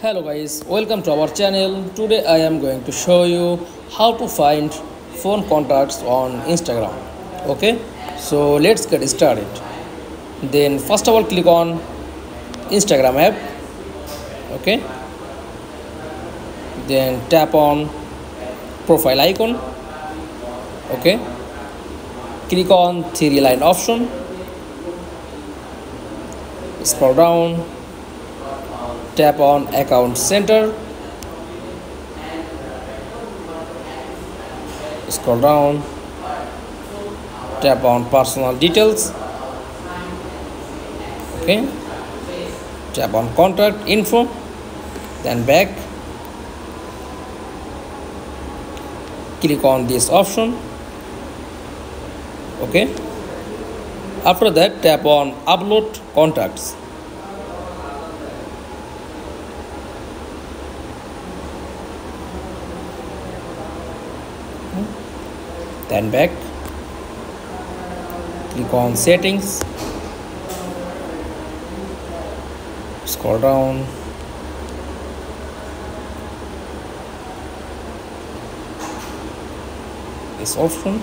Hello guys, welcome to our channel. Today I am going to show you how to find phone contacts on Instagram. Okay, so let's get started. Then first of all click on Instagram app. Okay, then tap on profile icon. Okay, click on three line option, scroll down, tap on account center, scroll down, tap on personal details. Okay, tap on contact info, then back, click on this option. Okay, after that tap on upload contacts. Then back, click on settings, scroll down, this option,